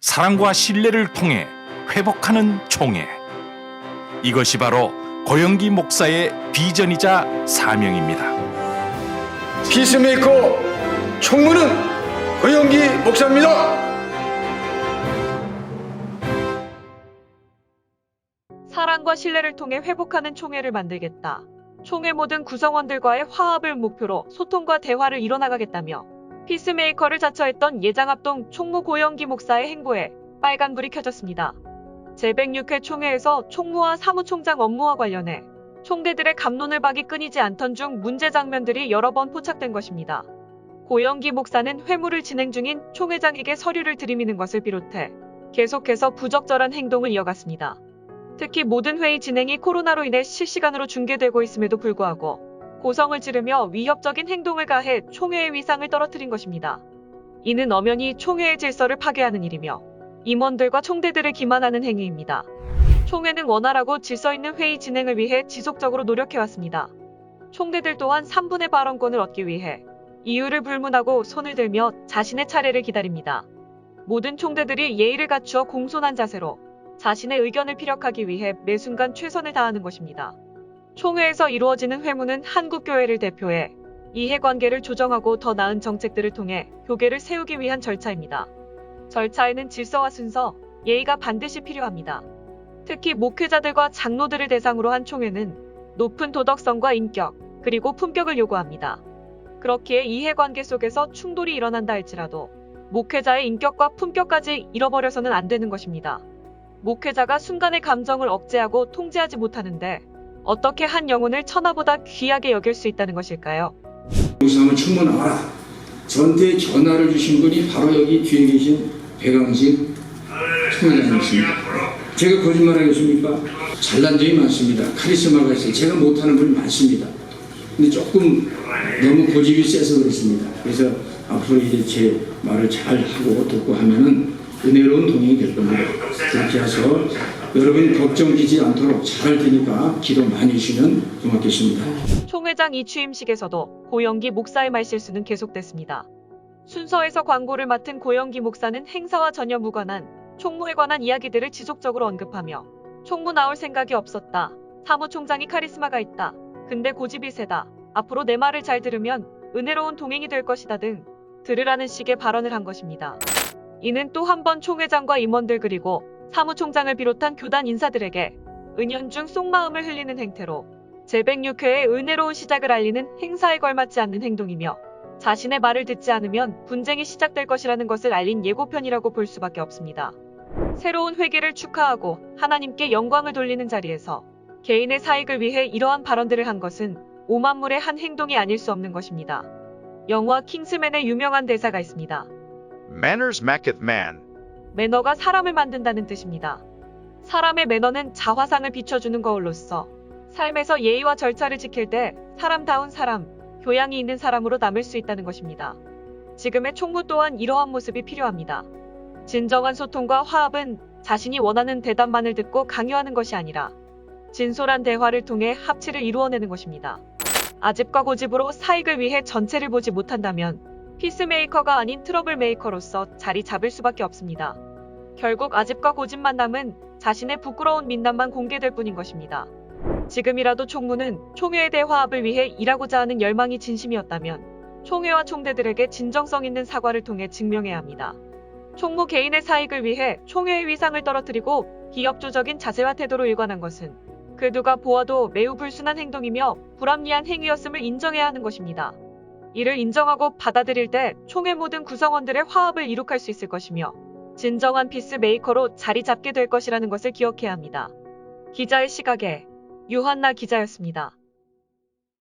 사랑과 신뢰를 통해 회복하는 총회. 이것이 바로 고영기 목사의 비전이자 사명입니다. 피스메이커 총무는 고영기 목사입니다. 사랑과 신뢰를 통해 회복하는 총회를 만들겠다. 총회 모든 구성원들과의 화합을 목표로 소통과 대화를 이뤄나가겠다며 피스메이커를 자처했던 예장합동 총무 고영기 목사의 행보에 빨간불이 켜졌습니다. 제106회 총회에서 총무와 사무총장 업무와 관련해 총대들의 갑론을 박이 끊이지 않던 중 문제 장면들이 여러 번 포착된 것입니다. 고영기 목사는 회무를 진행 중인 총회장에게 서류를 들이미는 것을 비롯해 계속해서 부적절한 행동을 이어갔습니다. 특히 모든 회의 진행이 코로나로 인해 실시간으로 중계되고 있음에도 불구하고 고성을 지르며 위협적인 행동을 가해 총회의 위상을 떨어뜨린 것입니다. 이는 엄연히 총회의 질서를 파괴하는 일이며 임원들과 총대들을 기만하는 행위입니다. 총회는 원활하고 질서 있는 회의 진행을 위해 지속적으로 노력해왔습니다. 총대들 또한 3분의 발언권을 얻기 위해 이유를 불문하고 손을 들며 자신의 차례를 기다립니다. 모든 총대들이 예의를 갖추어 공손한 자세로 자신의 의견을 피력하기 위해 매 순간 최선을 다하는 것입니다. 총회에서 이루어지는 회무는 한국교회를 대표해 이해관계를 조정하고 더 나은 정책들을 통해 교계를 세우기 위한 절차입니다. 절차에는 질서와 순서, 예의가 반드시 필요합니다. 특히 목회자들과 장로들을 대상으로 한 총회는 높은 도덕성과 인격, 그리고 품격을 요구합니다. 그렇기에 이해관계 속에서 충돌이 일어난다 할지라도 목회자의 인격과 품격까지 잃어버려서는 안 되는 것입니다. 목회자가 순간의 감정을 억제하고 통제하지 못하는데 어떻게 한 영혼을 천하보다 귀하게 여길 수 있다는 것일까요? 목사님은 충무 나와라. 저한테 전화를 주신 분이 바로 여기 뒤에 계신 배강식 총회장님이십니다. 제가 거짓말하겠습니까? 잘난 점이 많습니다. 카리스마가 있어요. 제가 못하는 분이 많습니다. 근데 조금 너무 고집이 세서 그렇습니다. 그래서 앞으로 이제 제 말을 잘 하고 듣고 하면은 은혜로운 동행이 될 겁니다. 그렇게 해서 여러분 걱정되지 않도록 잘할 테니까 기도 많이 해주시면 고맙겠습니다. 총회장 이 취임식에서도 고영기 목사의 말실수는 계속됐습니다. 순서에서 광고를 맡은 고영기 목사는 행사와 전혀 무관한 총무에 관한 이야기들을 지속적으로 언급하며 총무 나올 생각이 없었다. 사무총장이 카리스마가 있다. 근데 고집이 세다. 앞으로 내 말을 잘 들으면 은혜로운 동행이 될 것이다 등 들으라는 식의 발언을 한 것입니다. 이는 또 한 번 총회장과 임원들 그리고 사무총장을 비롯한 교단 인사들에게 은연중 속마음을 흘리는 행태로 제106회의 은혜로운 시작을 알리는 행사에 걸맞지 않는 행동이며 자신의 말을 듣지 않으면 분쟁이 시작될 것이라는 것을 알린 예고편이라고 볼 수밖에 없습니다. 새로운 회개를 축하하고 하나님께 영광을 돌리는 자리에서 개인의 사익을 위해 이러한 발언들을 한 것은 오만물의 한 행동이 아닐 수 없는 것입니다. 영화 킹스맨의 유명한 대사가 있습니다. Manners maketh man. 매너가 사람을 만든다는 뜻입니다. 사람의 매너는 자화상을 비춰주는 거울로서 삶에서 예의와 절차를 지킬 때 사람다운 사람, 교양이 있는 사람으로 남을 수 있다는 것입니다. 지금의 총무 또한 이러한 모습이 필요합니다. 진정한 소통과 화합은 자신이 원하는 대답만을 듣고 강요하는 것이 아니라 진솔한 대화를 통해 합치를 이루어내는 것입니다. 아집과 고집으로 사익을 위해 전체를 보지 못한다면 피스메이커가 아닌 트러블 메이커로서 자리 잡을 수밖에 없습니다. 결국 아집과 고집만 남은 자신의 부끄러운 민낯만 공개될 뿐인 것입니다. 지금이라도 총무는 총회의 대화합을 위해 일하고자 하는 열망이 진심이었다면 총회와 총대들에게 진정성 있는 사과를 통해 증명해야 합니다. 총무 개인의 사익을 위해 총회의 위상을 떨어뜨리고 비협조적인 자세와 태도로 일관한 것은 그 누가 보아도 매우 불순한 행동이며 불합리한 행위였음을 인정해야 하는 것입니다. 이를 인정하고 받아들일 때 총회 모든 구성원들의 화합을 이룩할 수 있을 것이며 진정한 피스메이커로 자리 잡게 될 것이라는 것을 기억해야 합니다. 기자의 시각에 유한나 기자였습니다.